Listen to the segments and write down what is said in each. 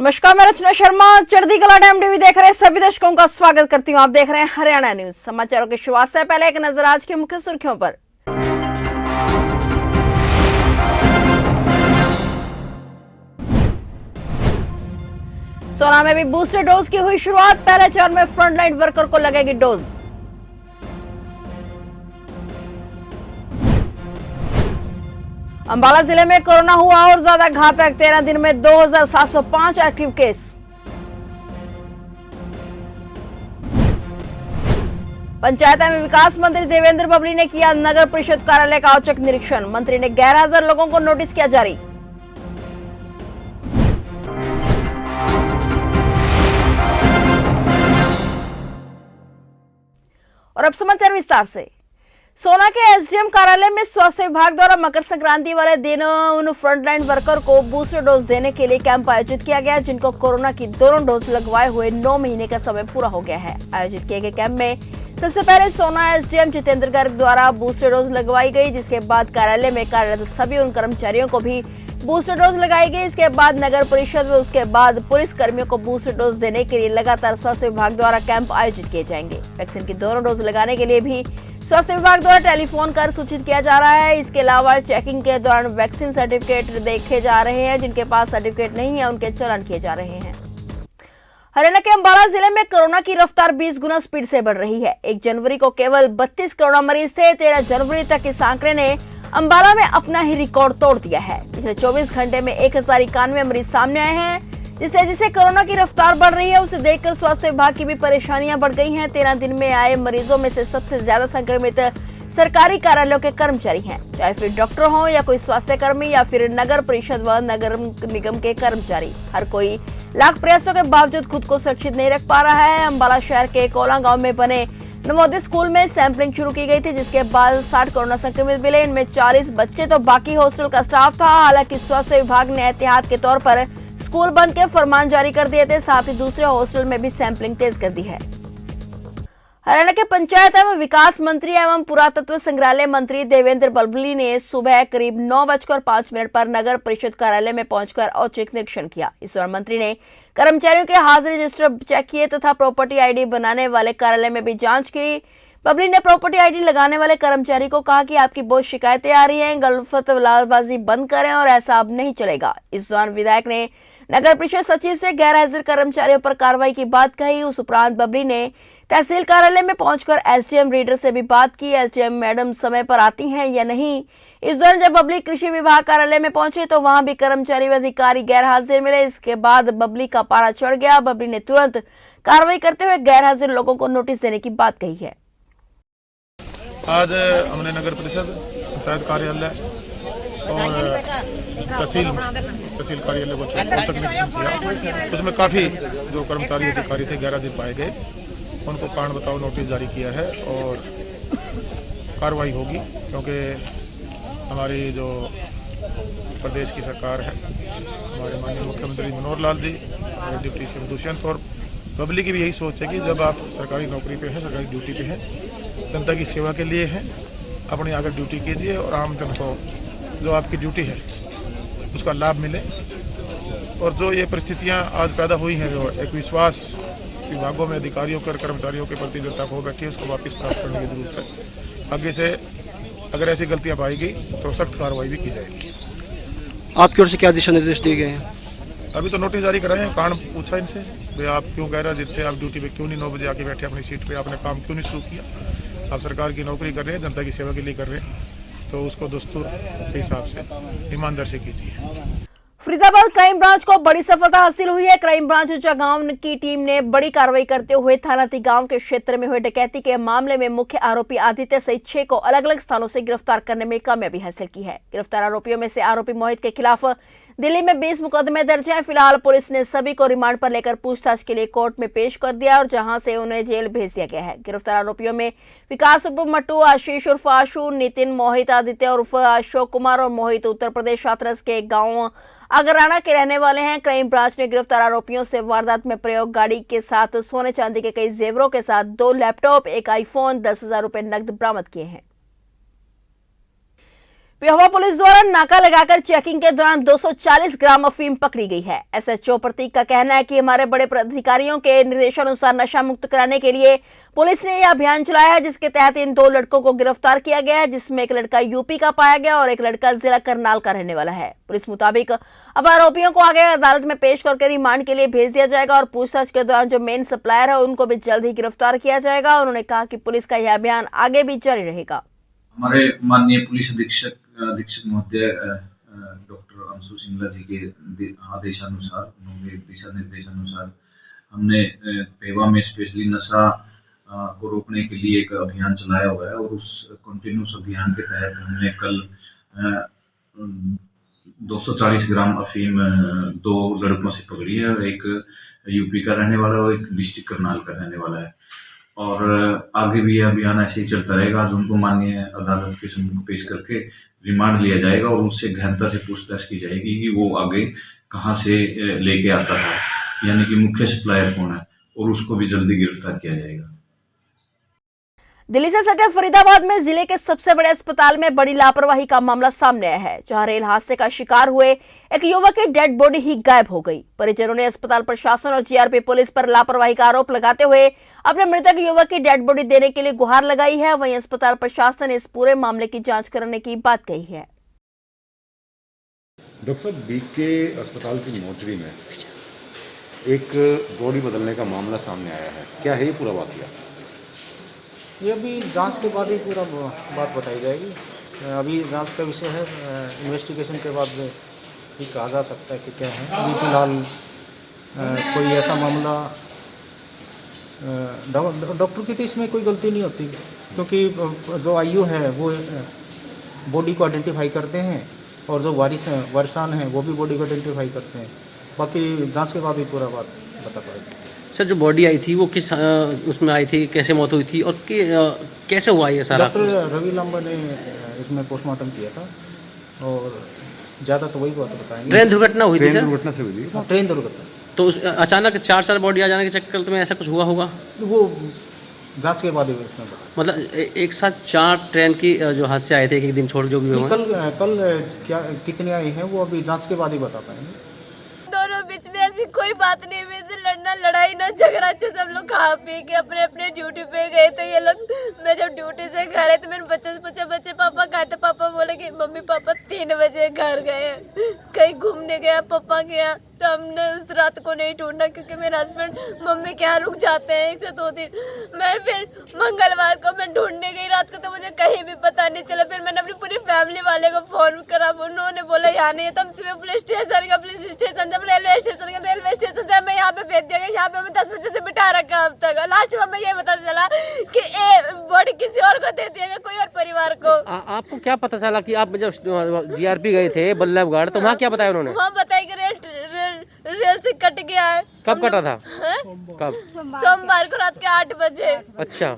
नमस्कार, मैं रचना शर्मा चढ़ती कला टाइम टीवी देख रहे सभी दर्शकों का स्वागत करती हूं। आप देख रहे हैं हरियाणा न्यूज। समाचारों की शुरुआत से पहले एक नजर आज की मुख्य सुर्खियों पर। सोना में भी बूस्टर डोज की हुई शुरुआत। पहले चरण में फ्रंटलाइन वर्कर को लगेगी डोज। अंबाला जिले में कोरोना हुआ और ज्यादा घातक। 13 दिन में 2705 एक्टिव केस। पंचायत एवं विकास मंत्री देवेंद्र बबली ने किया नगर परिषद कार्यालय का औचक निरीक्षण। मंत्री ने गैरहाजिर लोगों को नोटिस किया जारी। और अब समाचार विस्तार से। सोना के एसडीएम कार्यालय में स्वास्थ्य विभाग द्वारा मकर संक्रांति वाले दिन उन फ्रंटलाइन वर्कर को बूस्टर डोज देने के लिए कैंप आयोजित किया गया, जिनको कोरोना की दोनों डोज लगवाए हुए 9 महीने का समय पूरा हो गया है। आयोजित किए गए कैंप में सबसे पहले सोना एसडीएम जितेंद्र गर्ग द्वारा बूस्टर डोज लगवाई गई, जिसके बाद कार्यालय में कार्यरत सभी उन कर्मचारियों को भी बूस्टर डोज लगाई गई। इसके बाद नगर परिषद व उसके बाद पुलिस कर्मियों को बूस्टर डोज देने के लिए लगातार स्वास्थ्य विभाग द्वारा कैंप आयोजित किए जाएंगे। वैक्सीन की दोनों डोज लगाने के लिए भी स्वास्थ्य विभाग द्वारा टेलीफोन कर सूचित किया जा रहा है। इसके अलावा चेकिंग के दौरान वैक्सीन सर्टिफिकेट देखे जा रहे हैं। जिनके पास सर्टिफिकेट नहीं है उनके चालान किए जा रहे हैं। हरियाणा के अंबाला जिले में कोरोना की रफ्तार 20 गुना स्पीड से बढ़ रही है। 1 जनवरी को केवल 32 कोरोना मरीज थे। 13 जनवरी तक इस आंकड़े ने अंबाला में अपना ही रिकॉर्ड तोड़ दिया है। पिछले 24 घंटे में 1091 मरीज सामने आए हैं। जिससे कोरोना की रफ्तार बढ़ रही है, उसे देखकर स्वास्थ्य विभाग की भी परेशानियां बढ़ गई हैं। 13 दिन में आए मरीजों में से सबसे ज्यादा संक्रमित सरकारी कार्यालयों के कर्मचारी हैं, चाहे फिर डॉक्टर हों या कोई स्वास्थ्य कर्मी या फिर नगर परिषद व नगर निगम के कर्मचारी। हर कोई लाख प्रयासों के बावजूद खुद को सुरक्षित नहीं रख पा रहा है। अंबाला शहर के कोला गांव में बने नवोदय स्कूल में सैंपलिंग शुरू की गई थी, जिसके बाद 60 कोरोना संक्रमित मिले। इनमें 40 बच्चे तो बाकी हॉस्टल का स्टाफ था। हालांकि स्वास्थ्य विभाग ने एहतियात के तौर पर स्कूल बंद के फरमान जारी कर दिए थे। साथ ही दूसरे हॉस्टल में भी सैंपलिंग तेज कर दी है। हरियाणा के पंचायत एवं विकास मंत्री एवं पुरातत्व संग्रहालय मंत्री देवेंद्र बबली ने सुबह करीब 9:05 पर नगर परिषद कार्यालय में पहुंचकर औचक निरीक्षण किया। इस दौरान मंत्री ने कर्मचारियों के हाजिरी रजिस्टर चेक किए तथा प्रॉपर्टी आईडी बनाने वाले कार्यालय में भी जांच की। बबली ने प्रॉपर्टी आईडी लगाने वाले कर्मचारी को कहा कि आपकी बहुत शिकायतें आ रही हैं, गलफतलाबाजी बंद करें और ऐसा अब नहीं चलेगा। इस दौरान विधायक ने नगर परिषद सचिव से गैरहाजिर कर्मचारियों पर कार्रवाई की बात कही। उस उपरांत बबली ने तहसील कार्यालय में पहुंचकर एसडीएम रीडर से भी बात की। एसडीएम मैडम समय पर आती हैं या नहीं। इस दौरान जब बबली कृषि विभाग कार्यालय में पहुंचे तो वहां भी कर्मचारी व अधिकारी गैरहाजिर मिले। इसके बाद बबली का पारा चढ़ गया। बबली ने तुरंत कार्रवाई करते हुए गैरहाजिर लोगों को नोटिस देने की बात कही है। आज हमने नगर परिषद पंचायत कार्यालय और तहसील कार्यालय को औचक निरीक्षण किया। उसमें काफ़ी जो कर्मचारी अधिकारी थे गैरहाजिर पाए गए, उनको कारण बताओ नोटिस जारी किया है और कार्रवाई होगी, क्योंकि हमारी जो प्रदेश की सरकार है, हमारे माननीय मुख्यमंत्री मनोहर लाल जी और डिप्टी सीएम दुष्यंत और पब्लिक की भी यही सोच है कि जब आप सरकारी नौकरी पे हैं, सरकारी ड्यूटी पे हैं, जनता की सेवा के लिए हैं, अपनी आगे ड्यूटी कीजिए और आम जन को जो आपकी ड्यूटी है उसका लाभ मिले। और जो ये परिस्थितियां आज पैदा हुई हैं, जो एक विश्वास विभागों में अधिकारियों और कर्मचारियों के प्रति जनता को बैठी है, उसको वापस प्राप्त करने की जरूरत है। आगे से अगर ऐसी गलतियां पाई गई तो सख्त कार्रवाई भी की जाएगी। आपकी ओर से क्या दिशा निर्देश दिए गए हैं? अभी तो नोटिस जारी कराए हैं, कारण पूछा इनसे, भाई आप क्यों गैरहाजिर थे, आप ड्यूटी पे क्यों नहीं 9 बजे आके बैठे अपनी सीट पे, आपने काम क्यों नहीं शुरू किया। आप सरकार की नौकरी कर रहे हैं, जनता की सेवा के लिए कर रहे हैं, तो उसको दस्तूर के हिसाब से ईमानदार से कीजिए। फरीदाबाद क्राइम ब्रांच को बड़ी सफलता हासिल हुई है। क्राइम ब्रांच ऊंचा गांव की टीम ने बड़ी कार्रवाई करते हुए थानाती गांव के क्षेत्र में हुए डकैती के मामले में मुख्य आरोपी आदित्य सहित 6 को अलग अलग स्थानों से गिरफ्तार करने में कामयाबी हासिल की है। गिरफ्तार आरोपियों में से आरोपी मोहित के खिलाफ दिल्ली में 20 मुकदमे दर्ज हैं। फिलहाल पुलिस ने सभी को रिमांड पर लेकर पूछताछ के लिए कोर्ट में पेश कर दिया और जहां से उन्हें जेल भेज दिया गया है। गिरफ्तार आरोपियों में विकास उर्फ मट्टू, आशीष उर्फ आशु, नितिन, मोहित, आदित्य उर्फ अशोक कुमार और मोहित उत्तर प्रदेश हाथरस के गाँव अगराना के रहने वाले हैं। क्राइम ब्रांच ने गिरफ्तार आरोपियों से वारदात में प्रयोग गाड़ी के साथ सोने चांदी के कई जेवरों के साथ 2 लैपटॉप, 1 आईफोन, 10,000 रुपए नकद बरामद किए हैं। पेहोवा पुलिस द्वारा नाका लगाकर चेकिंग के दौरान 240 ग्राम अफीम पकड़ी गई है। एसएचओ प्रतीक का कहना है कि हमारे बड़े अधिकारियों के निर्देशानुसार नशा मुक्त कराने के लिए पुलिस ने यह अभियान चलाया है, जिसके तहत इन 2 लड़कों को गिरफ्तार किया गया है, जिसमें एक लड़का यूपी का पाया गया और एक लड़का जिला करनाल का रहने वाला है। पुलिस मुताबिक अब आरोपियों को आगे अदालत में पेश करके रिमांड के लिए भेज दिया जाएगा और पूछताछ के दौरान जो मेन सप्लायर है उनको भी जल्द ही गिरफ्तार किया जाएगा। उन्होंने कहा कि पुलिस का यह अभियान आगे भी जारी रहेगा। हमारे माननीय पुलिस अधीक्षक महोदय डॉक्टर अंशु सिंगला जी के आदेशानुसार, उनके दिशा निर्देशानुसार हमने पेवा में स्पेशली नशा को रोकने के लिए एक अभियान चलाया हुआ है और उस कंटिन्यूस अभियान के तहत हमने कल 240 ग्राम अफीम 2 लड़कों से पकड़ी है। एक यूपी का रहने वाला और एक डिस्ट्रिक्ट करनाल का रहने वाला है और आगे भी यह अभियान ऐसे ही चलता रहेगा। आज उनको माननीय अदालत के सम्मुख पेश करके रिमांड लिया जाएगा और उससे गहनता से पूछताछ की जाएगी कि वो आगे कहाँ से लेके आता था, यानी कि मुख्य सप्लायर कौन है, और उसको भी जल्दी गिरफ्तार किया जाएगा। दिल्ली से सटे फरीदाबाद में जिले के सबसे बड़े अस्पताल में बड़ी लापरवाही का मामला सामने आया है, जहां रेल हादसे का शिकार हुए एक युवक की डेड बॉडी ही गायब हो गई। परिजनों ने अस्पताल प्रशासन और जीआरपी पुलिस पर लापरवाही का आरोप लगाते हुए अपने मृतक युवक की डेड बॉडी देने के लिए गुहार लगाई है। वहीं अस्पताल प्रशासन ने इस पूरे मामले की जांच करने की बात कही है। डॉक्टर साहब, बीके अस्पताल की मोर्चरी में एक बॉडी बदलने का मामला सामने आया है, क्या है ये पूरा वाकया? ये अभी जांच के बाद ही पूरा बात बताई जाएगी। अभी जांच का विषय है, इन्वेस्टिगेशन के बाद ही कहा जा सकता है कि क्या है। अभी फिलहाल कोई ऐसा मामला डॉक्टर की तो इसमें कोई गलती नहीं होती, क्योंकि जो आईयू है वो बॉडी को आइडेंटिफाई करते हैं और जो वारिसान हैं वो भी बॉडी को आइडेंटिफाई करते हैं। बाकी जांच के बाद ही पूरा बात बता पाएगी। सर, जो बॉडी आई थी वो किस उसमें आई थी, कैसे मौत हुई थी और कैसे हुआ ये सारा? डॉक्टर रवि लांबा ने इसमें पोस्टमार्टम किया था और ज़्यादा तो वही बात बताएंगे। ट्रेन दुर्घटना हुई थी? ट्रेन दुर्घटना से हुई थी। ट्रेन दुर्घटना। तो अचानक 4 बॉडी आ जाने के चक्कर में ऐसा कुछ हुआ होगा? वो जांच के बाद ही इसमें पता। मतलब एक साथ 4 ट्रेन की जो हादसे आए थे एक दिन छोड़, जो भी हुआ। कल क्या कितने आए हैं वो अभी जांच के बाद ही बता पाएंगे। दोनों बीच में ऐसी कोई बात नहीं हुई, लड़ना लड़ाई ना झगड़ा, अच्छे सब लोग खा पी के अपने अपने ड्यूटी पे गए थे। ये लोग, मैं जब ड्यूटी से घर आए तो मैंने बच्चे से पूछा, बच्चे पापा कहाँ थे? पापा बोले कि मम्मी पापा 3 बजे घर गए, कहीं घूमने गया पापा गया। तो हमने उस रात को नहीं ढूंढा क्योंकि मेरे हस्बैंड मम्मी के यहाँ रुक जाते हैं 1 से 2 दिन। मैं फिर मंगलवार को मैं ढूंढने गई रात को, तो मुझे कहीं भी पता नहीं चला। फिर मैंने अपनी पूरी फैमिली वाले को फोन करा, उन्होंने बोला यहाँ नहीं है। तो हम सुबह पुलिस स्टेशन जब रेलवे स्टेशन से हमें यहाँ पे भेज दिया गया। यहाँ पे हमें 10 बजे से बिठा रखा अब तक। लास्ट में हमें ये पता चला कि बॉडी किसी और को दे दिया गया, कोई और परिवार को। आपको क्या पता चला कि आप जब जीआरपी गए थे बल्लभगढ़, तो वहाँ क्या बताया उन्होंने? वहाँ बताया कि रेल से कट गया है। कब कटा था? कब? सोमवार को रात के 8 बजे। अच्छा,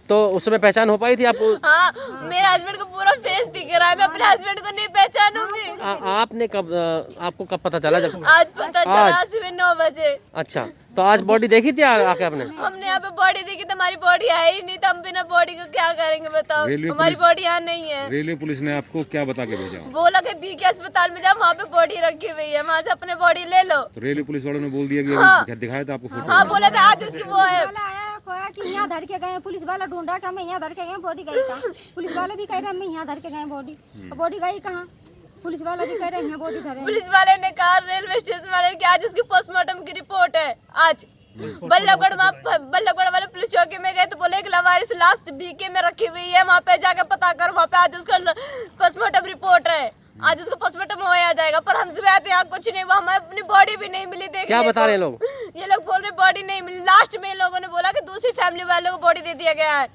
तो उस समय पहचान हो पाई थी आपको? हाँ, मेरे हस्बैंड को पूरा फेस दिख रहा है, मैं अपने हस्बैंड को नहीं पहचानूंगी। आपने कब, आपको कब पता चला? जब आज पता चला सुबह 9 बजे। अच्छा, तो आज बॉडी देखी थी आके आपने? हमने यहाँ पे बॉडी देखी तो हमारी बॉडी है ही नहीं, तो हम बिना बॉडी को क्या करेंगे बताओ? हमारी बॉडी यहाँ नहीं है। रेलवे पुलिस ने आपको क्या बता के भेजा? बोला कि बीके अस्पताल में जाओ, वहाँ पे बॉडी रखी हुई है, वहाँ से अपने बॉडी ले लो। तो रेलवे पुलिस वालों ने बोल दिया कि हाँ। दिखाया था आपको फोटो? हाँ, बोला था आज उसकी वो है कि यहाँ धर के गए, पुलिस वाला ढूंढा कि हमें यहाँ धर के गए, बॉडी गई कहाँ? पुलिस वाले भी कह रहे हमें यहाँ धर के गए बॉडी, बॉडी गई कहाँ? पुलिस वाला भी कह रहे यहाँ बॉडी धरे। पुलिस वाले ने कहा, रेलवे स्टेशन वाले ने, आज उसकी पोस्टमार्टम की रिपोर्ट है। आज बल्लभगढ़ वाले पुलिस चौकी में गए तो बोले कि लवारिस लाश बीके में रखी हुई है, वहाँ पे जाके पता कर, वहाँ पे आज उसका पोस्टमार्टम रिपोर्ट है। आज उसको पोस्टमार्टम हो जाएगा, पर हम सुबह आते यहाँ कुछ नहीं हुआ, हमें अपनी बॉडी भी नहीं मिली देखने। क्या बता रहे लोग? ये लोग बोल रहे बॉडी नहीं मिली। लास्ट में इन लोगों ने बोला कि दूसरी फैमिली वालों को बॉडी दे दिया गया है।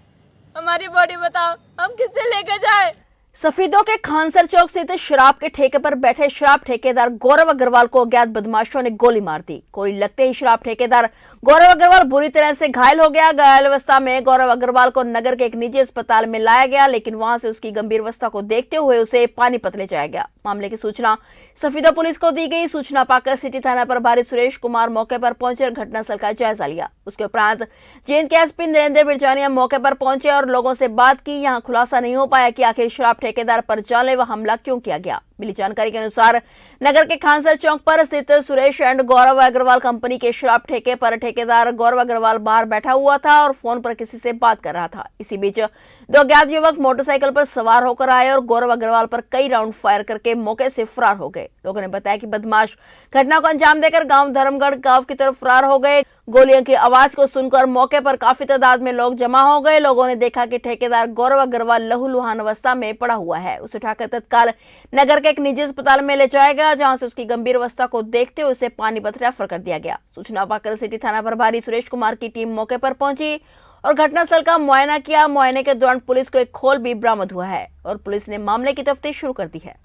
हमारी बॉडी बताओ हम किससे लेके जाए? सफीदों के खानसर चौक स्थित शराब के ठेके पर बैठे शराब ठेकेदार गौरव अग्रवाल को अज्ञात बदमाशों ने गोली मार दी। गोली लगते ही शराब ठेकेदार गौरव अग्रवाल बुरी तरह से घायल हो गया। घायल अवस्था में गौरव अग्रवाल को नगर के एक निजी अस्पताल में लाया गया, लेकिन वहां से उसकी गंभीर अवस्था को देखते हुए उसे पानीपत ले जाया गया। मामले की सूचना सफीदा पुलिस को दी गई। सूचना पाकर सिटी थाना प्रभारी सुरेश कुमार मौके पर पहुंचे और घटनास्थल का जायजा लिया। उसके उपरांत जींद के एसपी नरेंद्र बिरजानिया मौके पर पहुंचे और लोगों से बात की। यहाँ खुलासा नहीं हो पाया कि आखिर शराब ठेकेदार पर जानलेवा हमला क्यों किया गया। मिली जानकारी के अनुसार नगर के खानसर चौक पर स्थित सुरेश एंड गौरव अग्रवाल कंपनी के शराब ठेके पर ठेकेदार गौरव अग्रवाल बाहर बैठा हुआ था और फोन पर किसी से बात कर रहा था। इसी बीच दो अज्ञात युवक मोटरसाइकिल पर सवार होकर आए और गौरव अग्रवाल पर कई राउंड फायर करके मौके से फरार हो गए। लोगों ने बताया कि बदमाश घटना को अंजाम देकर गांव धर्मगढ़ गांव की तरफ फरार हो गए। गोलियों की आवाज को सुनकर मौके पर काफी तादाद में लोग जमा हो गए। लोगों ने देखा कि ठेकेदार गौरव अग्रवाल लहूलुहान अवस्था में पड़ा हुआ है। उसे उठाकर तत्काल नगर के एक निजी अस्पताल में ले जाया गया, जहां से उसकी गंभीर अवस्था को देखते हुए उसे पानीपत रेफर कर दिया गया। सूचना पाकर सिटी थाना प्रभारी सुरेश कुमार की टीम मौके पर पहुंची और घटनास्थल का मुआयना किया। मुआयने के दौरान पुलिस को एक खोल भी बरामद हुआ है और पुलिस ने मामले की तफ्तीश शुरू कर दी है।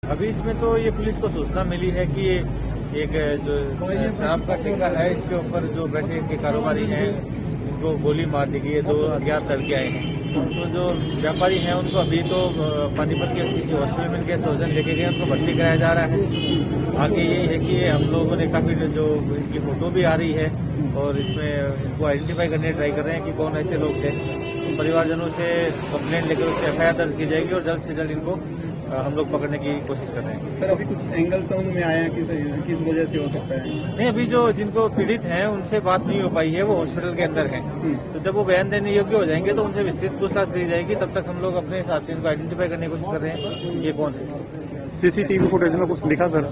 अभी इसमें तो ये पुलिस को सूचना मिली है कि एक जो शराब का ठेका है, इसके ऊपर जो बैठे इनके कारोबारी हैं, इनको गोली मार दी गई है। दो अज्ञात लड़के आए हैं। तो जो व्यापारी हैं उनको अभी तो पानीपत के किसी हॉस्पिटल में इनके सर्जन लेके गए, उनको भर्ती कराया जा रहा है। आगे यही है कि हम लोगों ने काफी जो इनकी फोटो भी आ रही है और इसमें इनको आइडेंटिफाई करने ट्राई कर रहे हैं कि कौन ऐसे लोग थे। तो परिवारजनों से कंप्लेंट लेकर उसकी FIR दर्ज की जाएगी और जल्द से जल्द इनको हम लोग पकड़ने की कोशिश कर रहे हैं। सर, अभी कुछ एंगल समझ में आया कि किस वजह से हो सकता है? नहीं, अभी जो जिनको पीड़ित हैं उनसे बात नहीं हो पाई है, वो हॉस्पिटल के अंदर हैं। तो जब वो बयान देने योग्य हो जाएंगे तो उनसे विस्तृत पूछताछ करी जाएगी। तब तक हम लोग अपने हिसाब से इनको आइडेंटिफाई करने की कोशिश कर रहे हैं ये कौन है। CCTV फुटेज में कुछ लिखा सर?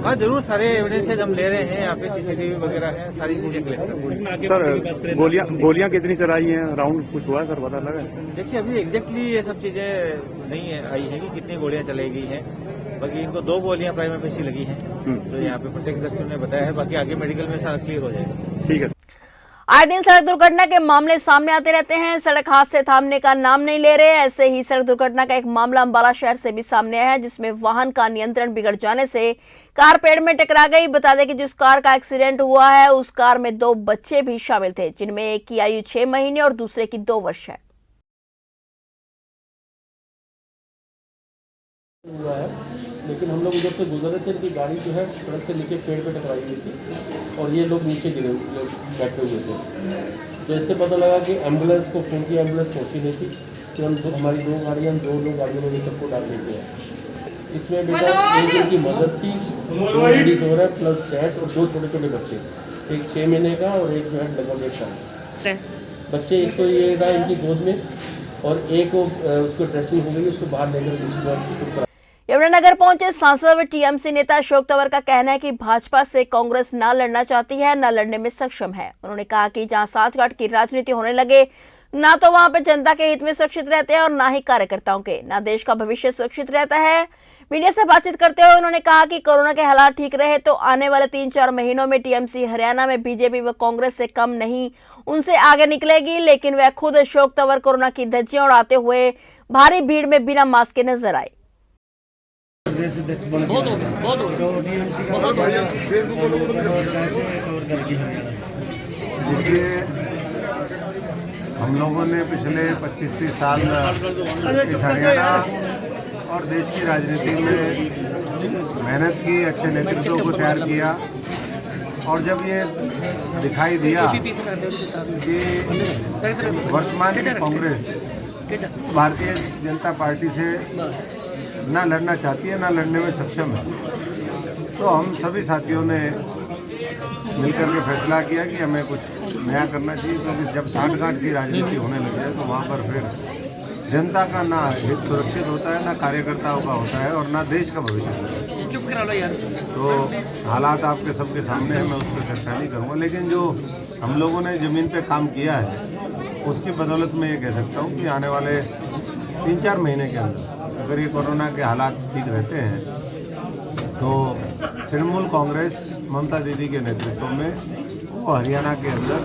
हाँ जरूर, सारे एविडेंसेज हम ले रहे हैं। यहाँ पे CCTV वगैरह है, सारी चीजें कलेक्ट। सर, गोलियां कितनी चलाई हैं? राउंड कुछ हुआ है सर, पता लगा? देखिए अभी एग्जैक्टली ये सब चीजें नहीं आई है कि कितनी गोलियां चलाई गई हैं। बाकी इनको 2 गोलियां प्राइमरी पेशी लगी हैं, जो यहाँ पे प्रत्यक्षदर्शी ने बताया है। बाकी आगे मेडिकल में सारा क्लियर हो जाएगा। ठीक है। आए दिन सड़क दुर्घटना के मामले सामने आते रहते हैं। सड़क हादसे थामने का नाम नहीं ले रहे। ऐसे ही सड़क दुर्घटना का एक मामला अंबाला शहर से भी सामने आया है, जिसमें वाहन का नियंत्रण बिगड़ जाने से कार पेड़ में टकरा गई। बता दें कि जिस कार का एक्सीडेंट हुआ है उस कार में 2 बच्चे भी शामिल थे, जिनमें एक की आयु 6 महीने और दूसरे की 2 वर्ष है। हुआ है, लेकिन हम लोग उधर से गुजर रहे थे कि गाड़ी जो है सड़क से नीचे पेड़ पे टकराई हुई थी और ये लोग नीचे गिरे बैठे हुए थे। जैसे पता लगा कि एम्बुलेंस को फोन किया, एम्बुलेंस पहुंची नहीं थी, तो हम हमारी 2 गाड़ियाँ 2 लोग गाड़ियों में सबको डाल देते हैं। इसमें बेटा एक दिन की मदद थी, 2 लेडीज हो रहा है प्लस जेंट्स और 2 छोटे छोटे बच्चे, एक 6 महीने का और एक जो है लगभग 1 साल बच्चे। एक तो ये रहा इनकी गोद में और एक उसको ड्रेसिंग हो गई, उसको बाहर लेकर चुप करा। यमुनानगर पहुंचे सांसद व TMC नेता अशोक तंवर का कहना है कि भाजपा से कांग्रेस न लड़ना चाहती है, न लड़ने में सक्षम है। उन्होंने कहा कि जहां साठगांठ की राजनीति होने लगे, ना तो वहां पे जनता के हित में सुरक्षित रहते हैं और ना ही कार्यकर्ताओं के, ना देश का भविष्य सुरक्षित रहता है। मीडिया से बातचीत करते हुए उन्होंने कहा कि कोरोना के हालात ठीक रहे तो आने वाले 3-4 महीनों में TMC हरियाणा में बीजेपी व कांग्रेस से कम नहीं, उनसे आगे निकलेगी। लेकिन वह खुद अशोक तंवर कोरोना की धज्जियां उड़ाते हुए भारी भीड़ में बिना मास्क के नजर आए। देखिए, हम लोगों ने पिछले 25-30 साल इस हरियाणा और देश की राजनीति में मेहनत की, अच्छे नेतृत्व को तैयार किया और जब ये दिखाई दिया कि वर्तमान की कांग्रेस भारतीय जनता पार्टी से ना लड़ना चाहती है, ना लड़ने में सक्षम है, तो हम सभी साथियों ने मिलकर के फैसला किया कि हमें कुछ नया करना चाहिए। क्योंकि जब साठगांठ की राजनीति होने लग जाए तो वहाँ पर फिर जनता का ना हित सुरक्षित होता है, ना कार्यकर्ताओं का होता है और ना देश का भविष्य होता है। चुप करा लो यार। तो हालात आपके सबके सामने हैं, मैं उस पर चर्चा नहीं करूँगा, लेकिन जो हम लोगों ने ज़मीन पे काम किया है उसकी बदौलत मैं ये कह सकता हूँ कि आने वाले 3-4 महीने के अंदर अगर ये कोरोना के हालात ठीक रहते हैं तो तृणमूल कांग्रेस ममता दीदी के नेतृत्व में वो हरियाणा के अंदर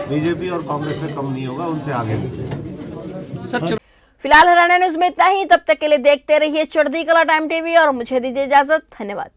बीजेपी और कांग्रेस से कम नहीं होगा, उनसे आगे निकलेगा। फिलहाल हरियाणा न्यूज में इतना ही। तब तक के लिए देखते रहिए चढ़ती कला टाइम टीवी और मुझे दीजिए इजाजत। धन्यवाद।